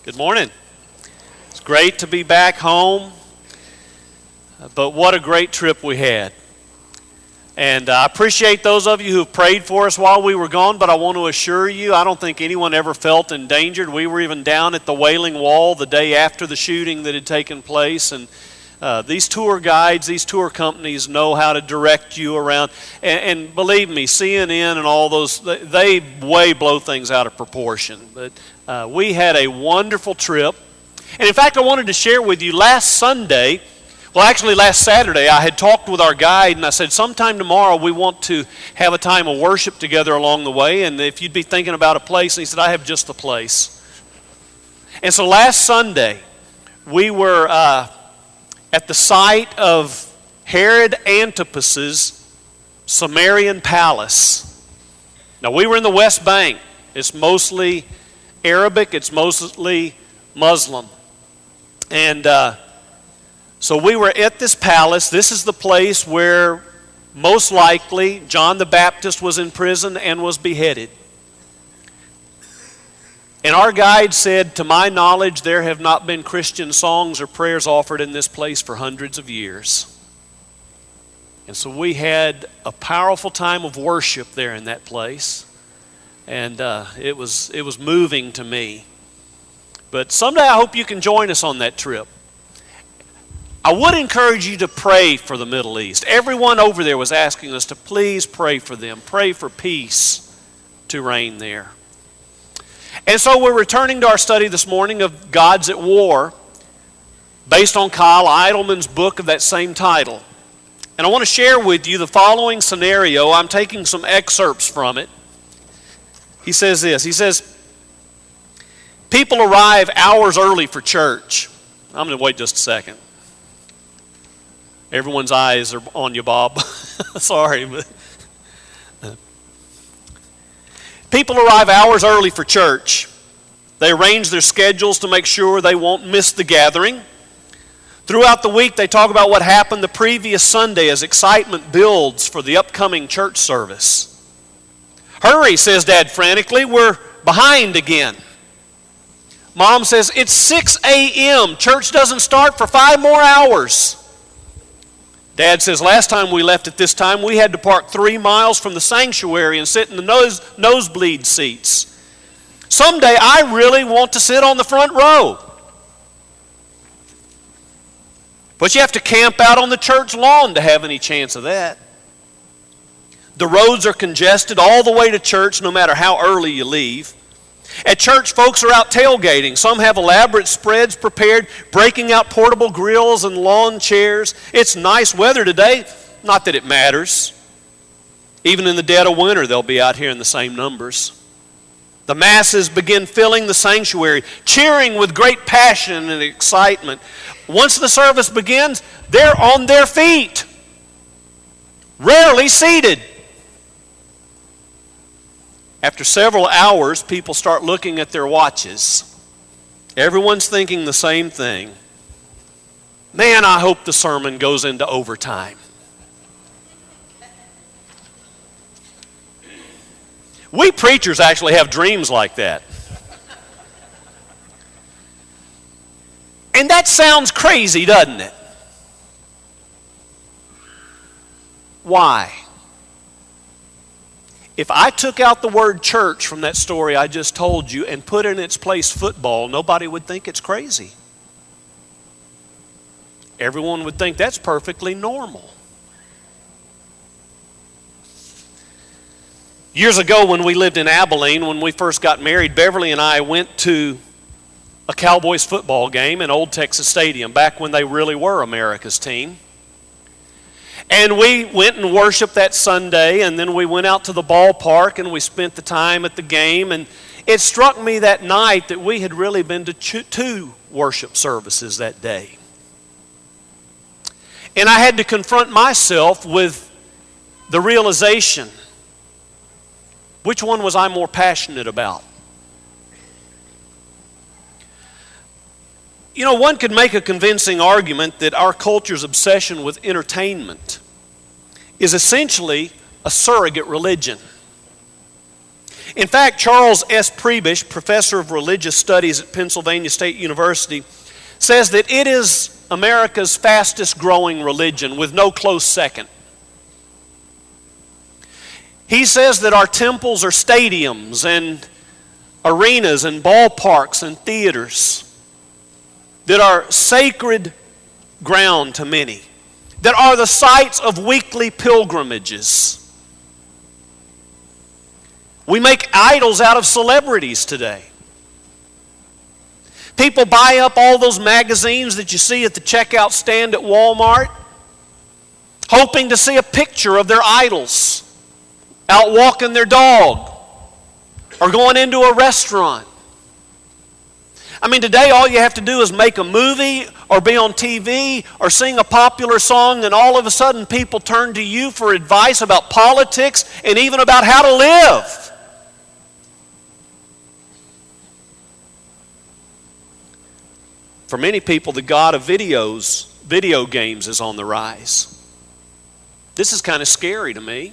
Good morning. It's great to be back home, but what a great trip we had. And I appreciate those of you who have prayed for us while we were gone, but I want to assure you, I don't think anyone ever felt endangered. We were even down at the Wailing Wall the day after the shooting that had taken place, and these tour guides, these tour companies know how to direct you around. And believe me, CNN and all those, they way blow things out of proportion. But we had a wonderful trip. And in fact, I wanted to share with you last Saturday, I had talked with our guide and I said, sometime tomorrow we want to have a time of worship together along the way. And if you'd be thinking about a place, and he said, I have just the place. And so last Sunday, we were at the site of Herod Antipas's Sumerian palace. Now, we were in the West Bank. It's mostly Arabic. It's mostly Muslim. And so we were at this palace. This is the place where most likely John the Baptist was in prison and was beheaded. And our guide said, to my knowledge, there have not been Christian songs or prayers offered in this place for hundreds of years. And so we had a powerful time of worship there in that place. And it was moving to me. But someday I hope you can join us on that trip. I would encourage you to pray for the Middle East. Everyone over there was asking us to please pray for them. Pray for peace to reign there. And so we're returning to our study this morning of Gods at War, based on Kyle Idleman's book of that same title. And I want to share with you the following scenario. I'm taking some excerpts from it. He says this. He says, people arrive hours early for church. I'm going to wait just a second. Everyone's eyes are on you, Bob. Sorry, but people arrive hours early for church. They arrange their schedules to make sure they won't miss the gathering. Throughout the week, they talk about what happened the previous Sunday as excitement builds for the upcoming church service. Hurry, says Dad frantically, we're behind again. Mom says, it's 6 a.m. Church doesn't start for 5 more hours. Dad says, last time we left at this time, we had to park 3 miles from the sanctuary and sit in the nosebleed seats. Someday, I really want to sit on the front row. But you have to camp out on the church lawn to have any chance of that. The roads are congested all the way to church, no matter how early you leave. At church, folks are out tailgating. Some have elaborate spreads prepared, breaking out portable grills and lawn chairs. It's nice weather today. Not that it matters. Even in the dead of winter, they'll be out here in the same numbers. The masses begin filling the sanctuary, cheering with great passion and excitement. Once the service begins, they're on their feet, rarely seated. After several hours, people start looking at their watches. Everyone's thinking the same thing. Man, I hope the sermon goes into overtime. We preachers actually have dreams like that. And that sounds crazy, doesn't it? Why? If I took out the word church from that story I just told you and put in its place football, nobody would think it's crazy. Everyone would think that's perfectly normal. Years ago when we lived in Abilene, when we first got married, Beverly and I went to a Cowboys football game in Old Texas Stadium, back when they really were America's team. And we went and worshiped that Sunday, and then we went out to the ballpark and we spent the time at the game. And it struck me that night that we had really been to 2 worship services that day. And I had to confront myself with the realization, which one was I more passionate about? You know, one could make a convincing argument that our culture's obsession with entertainment is essentially a surrogate religion. In fact, Charles S. Prebish, professor of religious studies at Pennsylvania State University, says that it is America's fastest growing religion with no close second. He says that our temples are stadiums and arenas and ballparks and theaters that are sacred ground to many, that are the sites of weekly pilgrimages. We make idols out of celebrities today. People buy up all those magazines that you see at the checkout stand at Walmart, hoping to see a picture of their idols out walking their dog or going into a restaurant. I mean, today all you have to do is make a movie or be on TV or sing a popular song, and all of a sudden people turn to you for advice about politics and even about how to live. For many people, the god of video games is on the rise. This is kind of scary to me.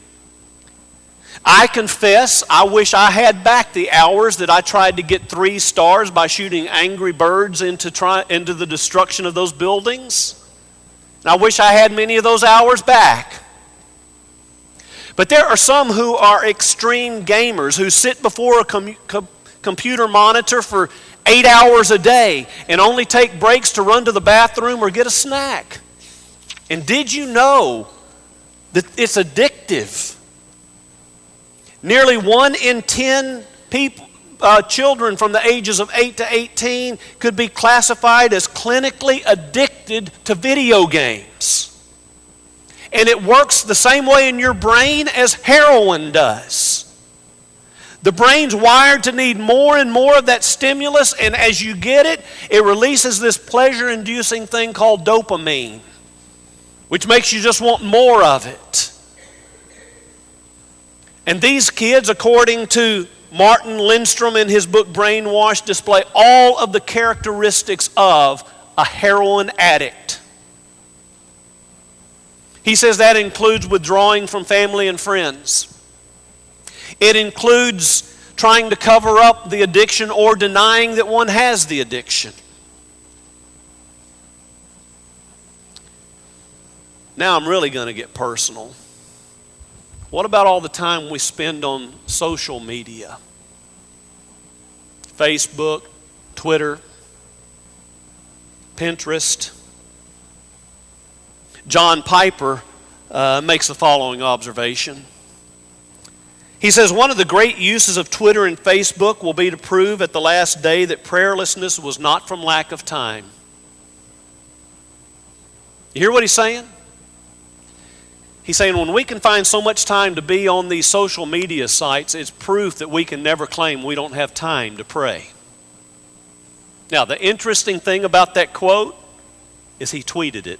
I confess, I wish I had back the hours that I tried to get 3 stars by shooting angry birds into the destruction of those buildings. And I wish I had many of those hours back. But there are some who are extreme gamers who sit before a computer monitor for 8 hours a day and only take breaks to run to the bathroom or get a snack. And did you know that it's addictive? Nearly 1 in 10 children from the ages of 8 to 18 could be classified as clinically addicted to video games. And it works the same way in your brain as heroin does. The brain's wired to need more and more of that stimulus, and as you get it, it releases this pleasure-inducing thing called dopamine, which makes you just want more of it. And these kids, according to Martin Lindstrom in his book Brainwash, display all of the characteristics of a heroin addict. He says that includes withdrawing from family and friends. It includes trying to cover up the addiction or denying that one has the addiction. Now I'm really going to get personal. What about all the time we spend on social media? Facebook, Twitter, Pinterest. John Piper makes the following observation. He says, one of the great uses of Twitter and Facebook will be to prove at the last day that prayerlessness was not from lack of time. You hear what he's saying? He's saying when we can find so much time to be on these social media sites, it's proof that we can never claim we don't have time to pray. Now, the interesting thing about that quote is he tweeted it.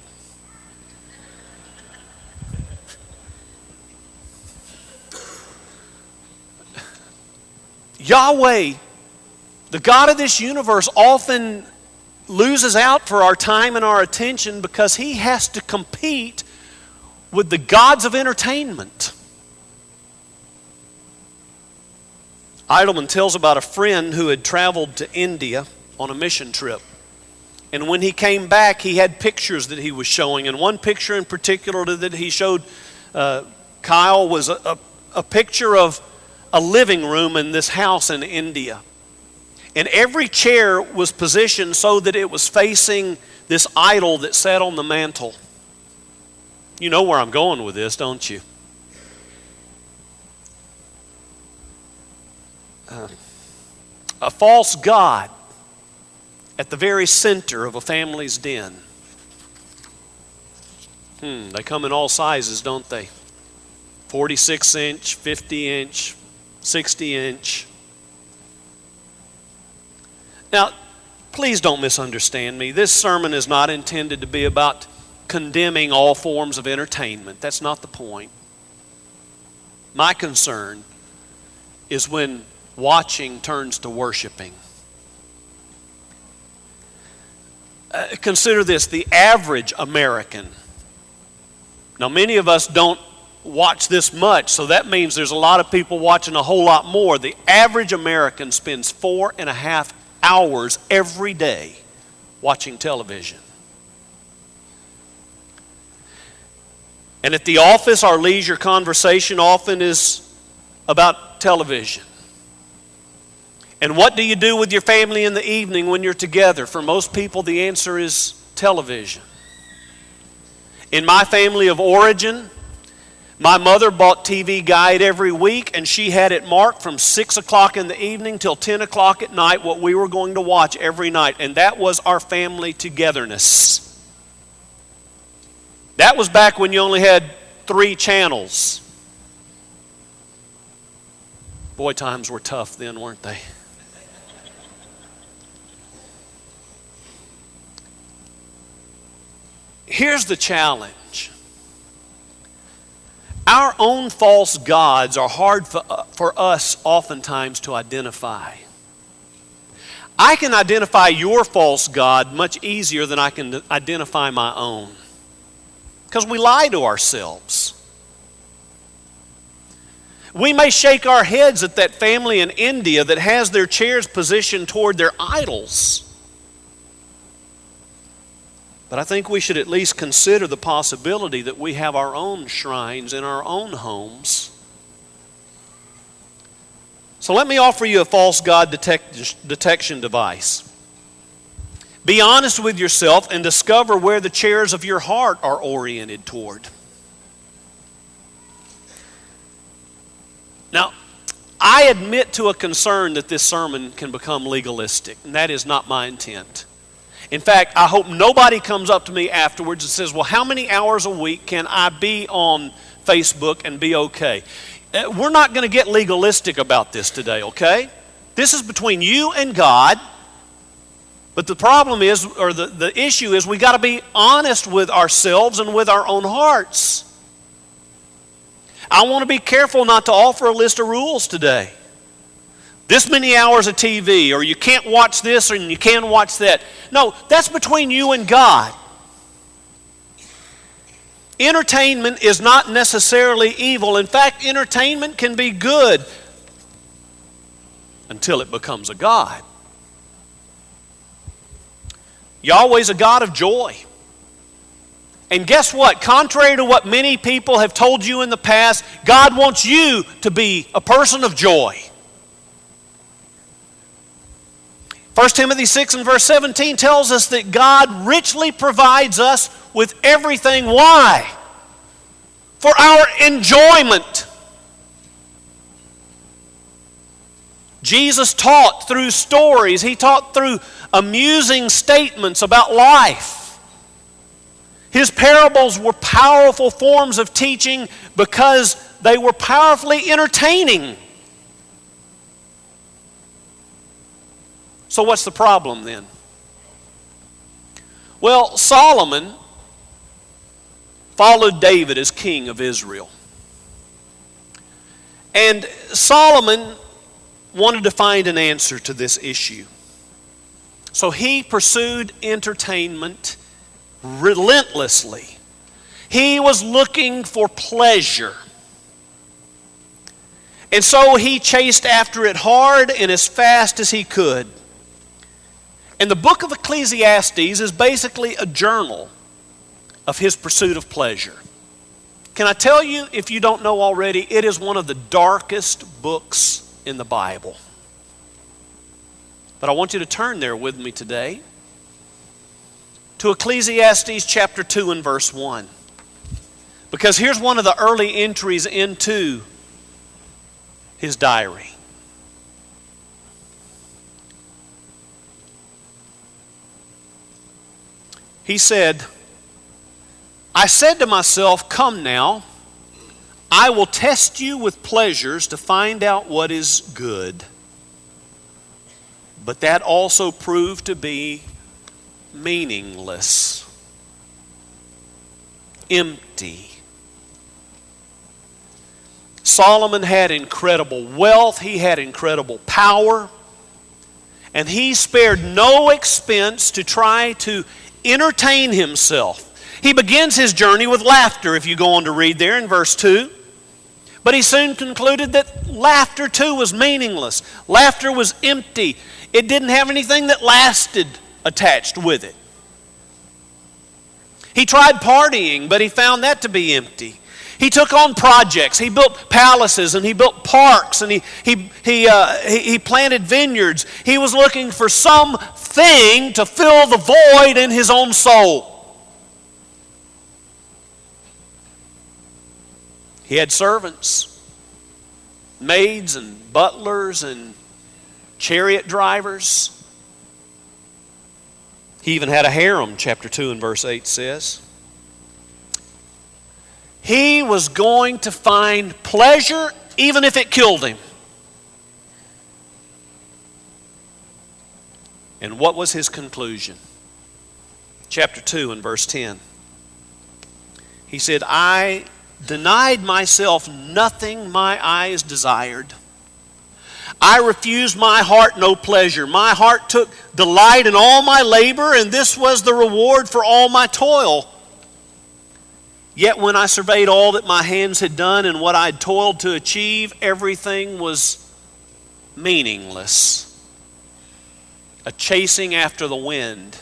Yahweh, the God of this universe, often loses out for our time and our attention because he has to compete with the gods of entertainment. Idleman tells about a friend who had traveled to India on a mission trip. And when he came back, he had pictures that he was showing. And one picture in particular that he showed Kyle was a picture of a living room in this house in India. And every chair was positioned so that it was facing this idol that sat on the mantle. You know where I'm going with this, don't you? A false god at the very center of a family's den. They come in all sizes, don't they? 46-inch, 50-inch, 60-inch. Now, please don't misunderstand me. This sermon is not intended to be about condemning all forms of entertainment. That's not the point. My concern is when watching turns to worshiping. Consider this, the average American. Now, many of us don't watch this much, so that means there's a lot of people watching a whole lot more. The average American spends 4.5 hours every day watching television. And at the office, our leisure conversation often is about television. And what do you do with your family in the evening when you're together? For most people, the answer is television. In my family of origin, my mother bought TV Guide every week, and she had it marked from 6 o'clock in the evening till 10 o'clock at night what we were going to watch every night. And that was our family togetherness. That was back when you only had 3 channels. Boy, times were tough then, weren't they? Here's the challenge. Our own false gods are hard for us oftentimes to identify. I can identify your false god much easier than I can identify my own, because we lie to ourselves. We may shake our heads at that family in India that has their chairs positioned toward their idols. But I think we should at least consider the possibility that we have our own shrines in our own homes. So let me offer you a false god detection device. Be honest with yourself and discover where the chairs of your heart are oriented toward. Now, I admit to a concern that this sermon can become legalistic, and that is not my intent. In fact, I hope nobody comes up to me afterwards and says, well, how many hours a week can I be on Facebook and be okay? We're not going to get legalistic about this today, okay? This is between you and God. But the problem is, or the issue is, we got to be honest with ourselves and with our own hearts. I want to be careful not to offer a list of rules today. This many hours of TV, or you can't watch this, or you can watch that. No, that's between you and God. Entertainment is not necessarily evil. In fact, entertainment can be good until it becomes a god. Yahweh's a God of joy. And guess what? Contrary to what many people have told you in the past, God wants you to be a person of joy. 1 Timothy 6 and verse 17 tells us that God richly provides us with everything. Why? For our enjoyment. Jesus taught through stories. He taught through amusing statements about life. His parables were powerful forms of teaching because they were powerfully entertaining. So what's the problem then? Well, Solomon followed David as king of Israel. And Solomon wanted to find an answer to this issue. So he pursued entertainment relentlessly. He was looking for pleasure. And so he chased after it hard and as fast as he could. And the book of Ecclesiastes is basically a journal of his pursuit of pleasure. Can I tell you, if you don't know already, it is one of the darkest books in the Bible. But I want you to turn there with me today to Ecclesiastes chapter 2 and verse 1. Because here's one of the early entries into his diary. He said, I said to myself, come now, I will test you with pleasures to find out what is good. But that also proved to be meaningless, empty. Solomon had incredible wealth, he had incredible power, and he spared no expense to try to entertain himself. He begins his journey with laughter, if you go on to read there in verse 2. But he soon concluded that laughter too was meaningless. Laughter was empty. It didn't have anything that lasted attached with it. He tried partying, but he found that to be empty. He took on projects. He built palaces and he built parks and he planted vineyards. He was looking for something to fill the void in his own soul. He had servants, maids and butlers and chariot drivers. He even had a harem, chapter 2 and verse 8 says. He was going to find pleasure even if it killed him. And what was his conclusion? Chapter 2 and verse 10. He said, I denied myself nothing my eyes desired. I refused my heart no pleasure. My heart took delight in all my labor, and this was the reward for all my toil. Yet when I surveyed all that my hands had done and what I had toiled to achieve, everything was meaningless. A chasing after the wind.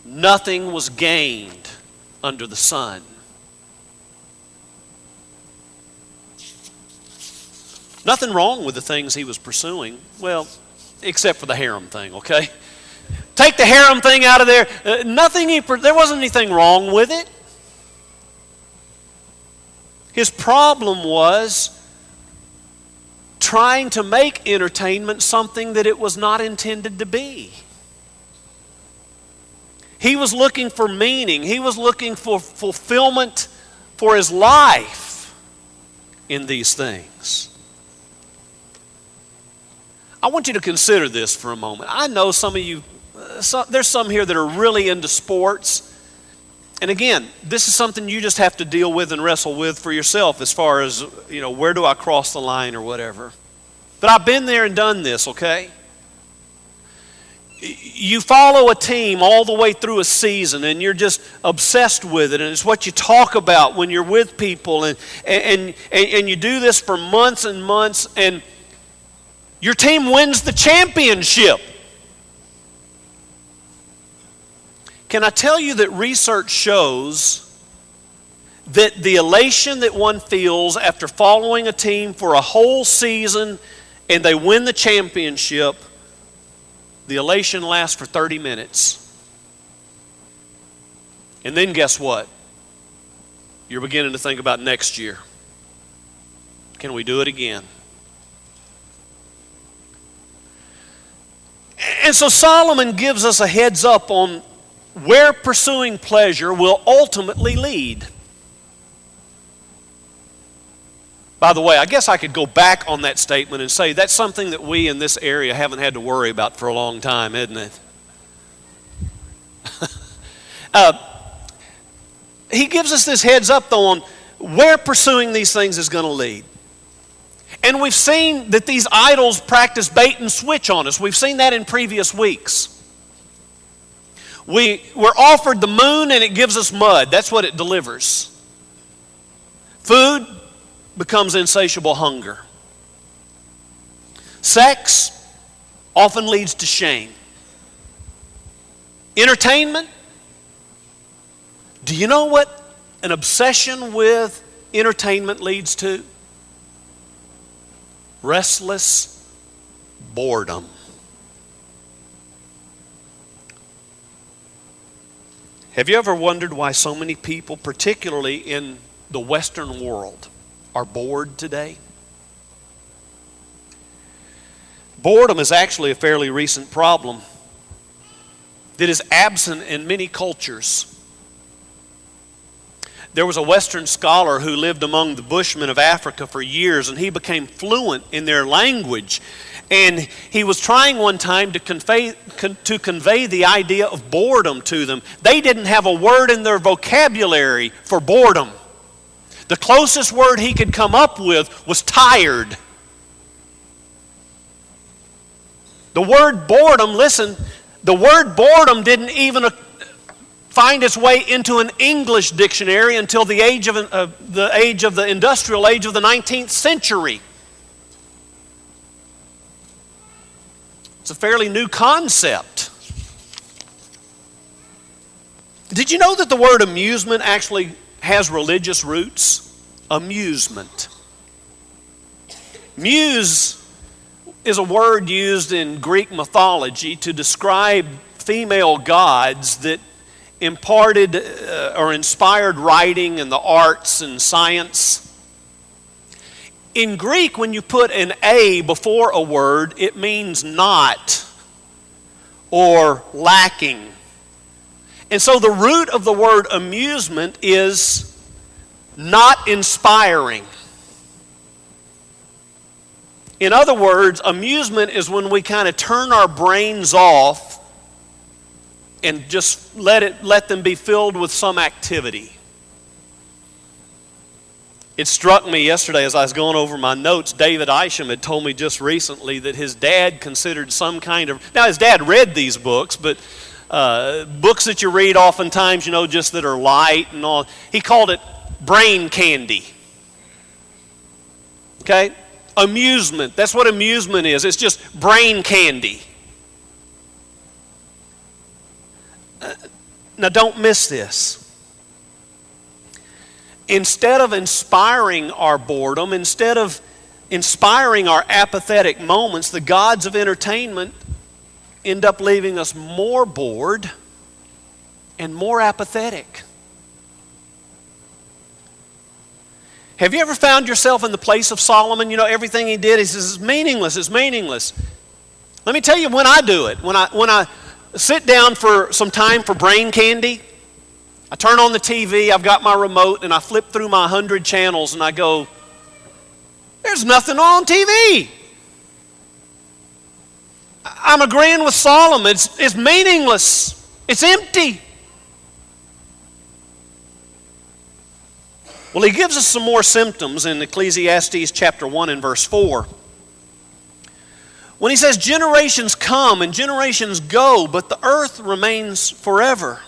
Nothing was gained under the sun. Nothing wrong with the things he was pursuing. Well, except for the harem thing, okay? Take the harem thing out of there. There wasn't anything wrong with it. His problem was trying to make entertainment something that it was not intended to be. He was looking for meaning. He was looking for fulfillment for his life in these things. I want you to consider this for a moment. I know some of you, there's some here that are really into sports. And again, this is something you just have to deal with and wrestle with for yourself as far as, where do I cross the line or whatever. But I've been there and done this, okay? You follow a team all the way through a season and you're just obsessed with it, and it's what you talk about when you're with people, and you do this for months and months, and your team wins the championship. Can I tell you that research shows that the elation that one feels after following a team for a whole season and they win the championship, the elation lasts for 30 minutes. And then guess what? You're beginning to think about next year. Can we do it again? And so Solomon gives us a heads up on where pursuing pleasure will ultimately lead. By the way, I guess I could go back on that statement and say that's something that we in this area haven't had to worry about for a long time, isn't it? He gives us this heads up, though, on where pursuing these things is going to lead. And we've seen that these idols practice bait and switch on us. We've seen that in previous weeks. We're offered the moon and it gives us mud. That's what it delivers. Food becomes insatiable hunger. Sex often leads to shame. Entertainment. Do you know what an obsession with entertainment leads to? Restless boredom. Have you ever wondered why so many people, particularly in the Western world, are bored today? Boredom is actually a fairly recent problem that is absent in many cultures. There was a Western scholar who lived among the Bushmen of Africa for years, and he became fluent in their language. And he was trying one time to convey the idea of boredom to them. They didn't have a word in their vocabulary for boredom. The closest word he could come up with was tired. The word boredom, listen, the word boredom didn't even find its way into an English dictionary until the age of the industrial age of the 19th century. It's a fairly new concept. Did you know that the word amusement actually has religious roots? Amusement. Muse is a word used in Greek mythology to describe female gods that imparted or inspired writing and the arts and science. In Greek, when you put an A before a word, it means not or lacking. And so the root of the word amusement is not inspiring. In other words, amusement is when we kind of turn our brains off and just let them be filled with some activity. It struck me yesterday as I was going over my notes, David Isham had told me just recently that his dad considered some kind of, now his dad read these books, but books that you read oftentimes, just that are light and all, he called it brain candy. Okay? Amusement, that's what amusement is. It's just brain candy. Now don't miss this. Instead of inspiring our boredom, instead of inspiring our apathetic moments, the gods of entertainment end up leaving us more bored and more apathetic. Have you ever found yourself in the place of Solomon? Everything he did, he says, it's meaningless, it's meaningless. Let me tell you when I do it. When I sit down for some time for brain candy, I turn on the TV, I've got my remote, and I flip through my 100 channels and I go, there's nothing on TV. I'm agreeing with Solomon. It's meaningless. It's empty. Well, he gives us some more symptoms in Ecclesiastes chapter 1 and verse 4. When he says, generations come and generations go, but the earth remains forever.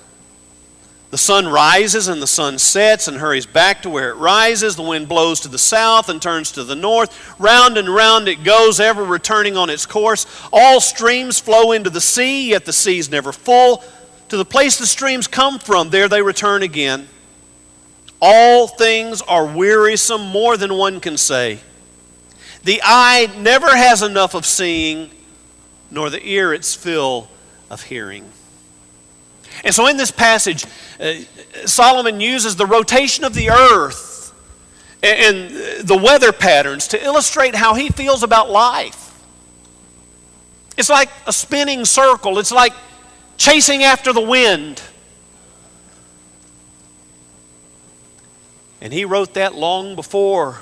The sun rises and the sun sets and hurries back to where it rises. The wind blows to the south and turns to the north. Round and round it goes, ever returning on its course. All streams flow into the sea, yet the sea is never full. To the place the streams come from, there they return again. All things are wearisome, more than one can say. The eye never has enough of seeing, nor the ear its fill of hearing. And so in this passage, Solomon uses the rotation of the earth and the weather patterns to illustrate how he feels about life. It's like a spinning circle. It's like chasing after the wind. And he wrote that long before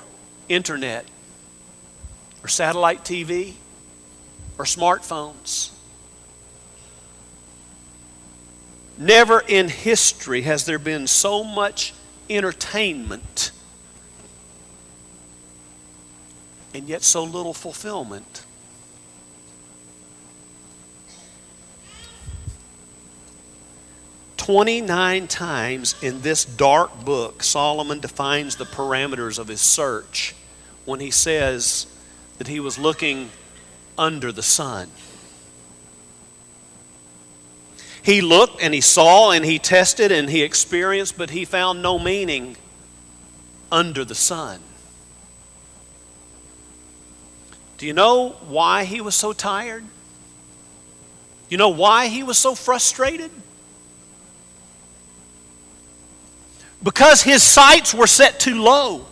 internet or satellite TV or smartphones. Never in history has there been so much entertainment and yet so little fulfillment. "29 times in this dark book, Solomon defines the parameters of his search when he says that he was looking under the sun. He looked and he saw and he tested and he experienced, but he found no meaning under the sun. Do you know why he was so tired? You know why he was so frustrated? Because his sights were set too low.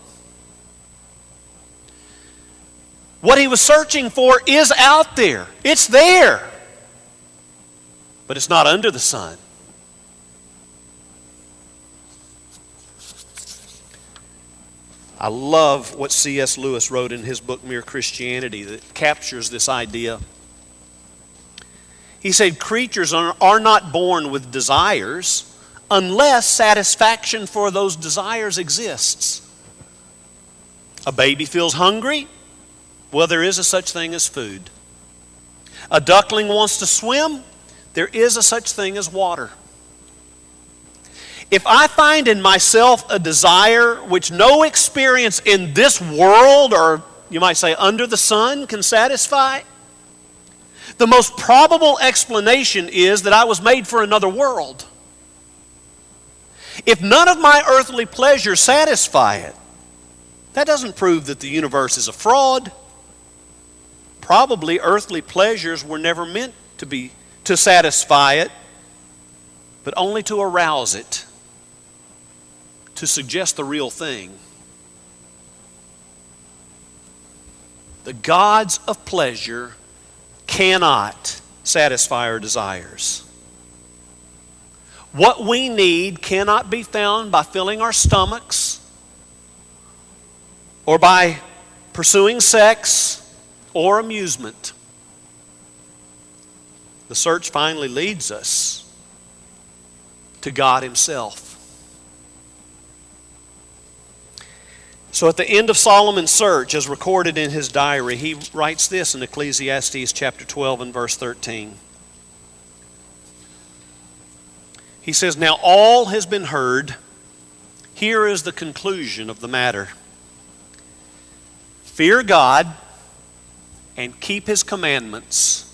What he was searching for is out there. It's there. But it's not under the sun. I love what C.S. Lewis wrote in his book, Mere Christianity, that captures this idea. He said, creatures are not born with desires unless satisfaction for those desires exists. A baby feels hungry. Well, there is a such thing as food. A duckling wants to swim. There is a such thing as water. If I find in myself a desire which no experience in this world, or you might say under the sun, can satisfy, the most probable explanation is that I was made for another world. If none of my earthly pleasures satisfy it, that doesn't prove that the universe is a fraud. Probably earthly pleasures were never meant to satisfy it, but only to arouse it, to suggest the real thing. The gods of pleasure cannot satisfy our desires. What we need cannot be found by filling our stomachs or by pursuing sex or amusement. The search finally leads us to God Himself. So at the end of Solomon's search, as recorded in his diary, he writes this in Ecclesiastes chapter 12 and verse 13. He says, "Now all has been heard. Here is the conclusion of the matter. Fear God and keep His commandments,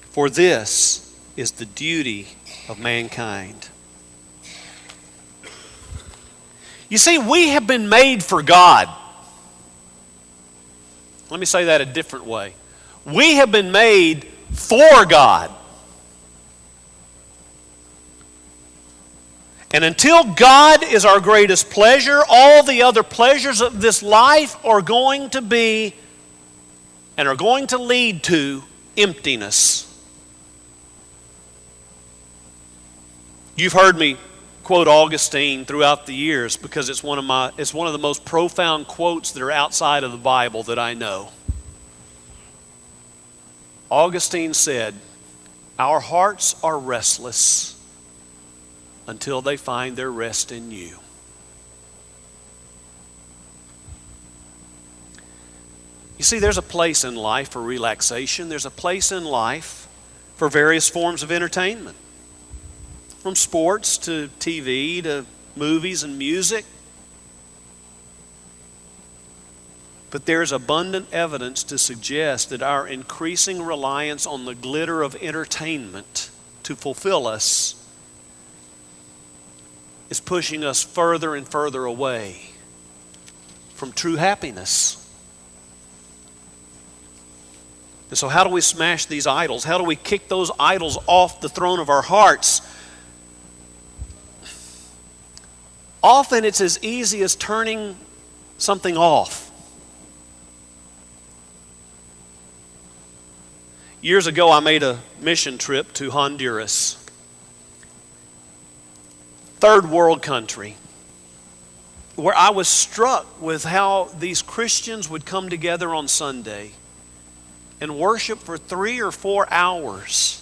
for this is the duty of mankind." You see, we have been made for God. Let me say that a different way. We have been made for God. And until God is our greatest pleasure, all the other pleasures of this life are going to be and are going to lead to emptiness. You've heard me quote Augustine throughout the years because it's one of the most profound quotes that are outside of the Bible that I know. Augustine said, "Our hearts are restless until they find their rest in you." You see, there's a place in life for relaxation. There's a place in life for various forms of entertainment. From sports to TV to movies and music. But there's abundant evidence to suggest that our increasing reliance on the glitter of entertainment to fulfill us is pushing us further and further away from true happiness. And so how do we smash these idols? How do we kick those idols off the throne of our hearts? Often it's as easy as turning something off. Years ago, I made a mission trip to Honduras. Third world country, where I was struck with how these Christians would come together on Sunday and worship for 3 or 4 hours.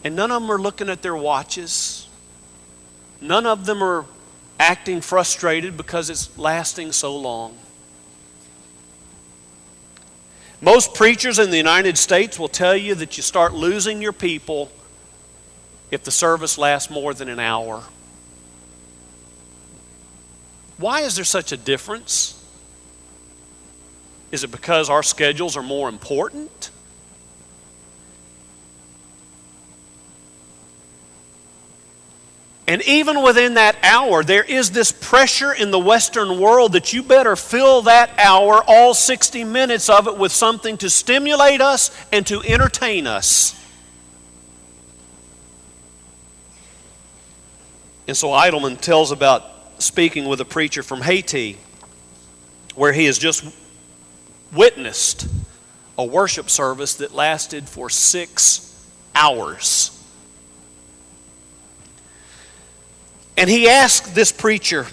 And none of them are looking at their watches. None of them are acting frustrated because it's lasting so long. Most preachers in the United States will tell you that you start losing your people if the service lasts more than an hour. Why is there such a difference? Is it because our schedules are more important? And even within that hour, there is this pressure in the Western world that you better fill that hour, all 60 minutes of it, with something to stimulate us and to entertain us. And so Idleman tells about speaking with a preacher from Haiti, where he has just witnessed a worship service that lasted for 6 hours. And he asked this preacher,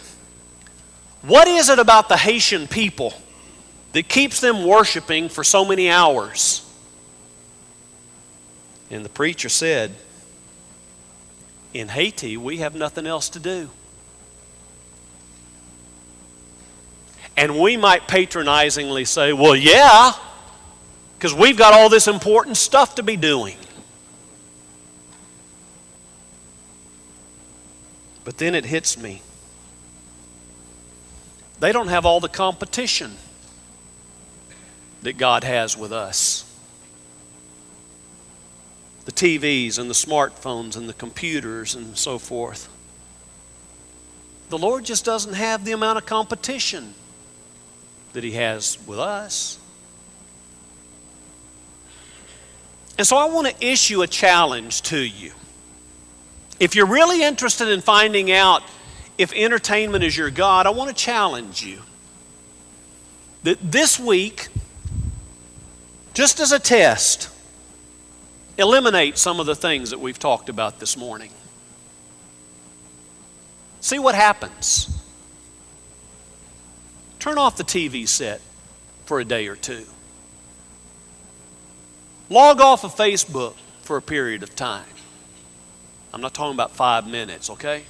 what is it about the Haitian people that keeps them worshiping for so many hours? And the preacher said, in Haiti, we have nothing else to do. And we might patronizingly say, well, yeah, because we've got all this important stuff to be doing. But then it hits me. They don't have all the competition that God has with us. The TVs and the smartphones and the computers and so forth. The Lord just doesn't have the amount of competition that He has with us. And so I want to issue a challenge to you. If you're really interested in finding out if entertainment is your God, I want to challenge you that this week, just as a test, eliminate some of the things that we've talked about this morning. See what happens. Turn off the TV set for a day or two. Log off of Facebook for a period of time. I'm not talking about 5 minutes, okay?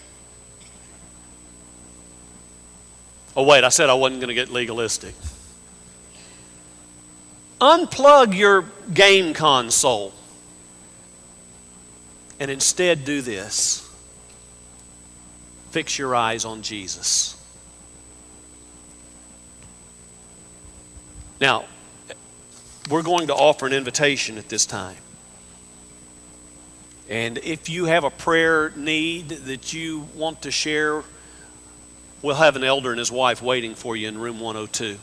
Oh wait, I said I wasn't going to get legalistic. Unplug your game console and instead do this. Fix your eyes on Jesus. Now, we're going to offer an invitation at this time. And if you have a prayer need that you want to share, we'll have an elder and his wife waiting for you in room 102.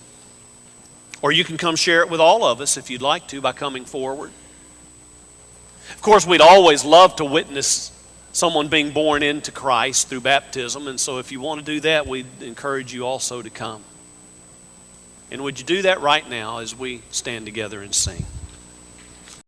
Or you can come share it with all of us if you'd like to by coming forward. Of course, we'd always love to witness someone being born into Christ through baptism, and so if you want to do that, we'd encourage you also to come. And would you do that right now as we stand together and sing?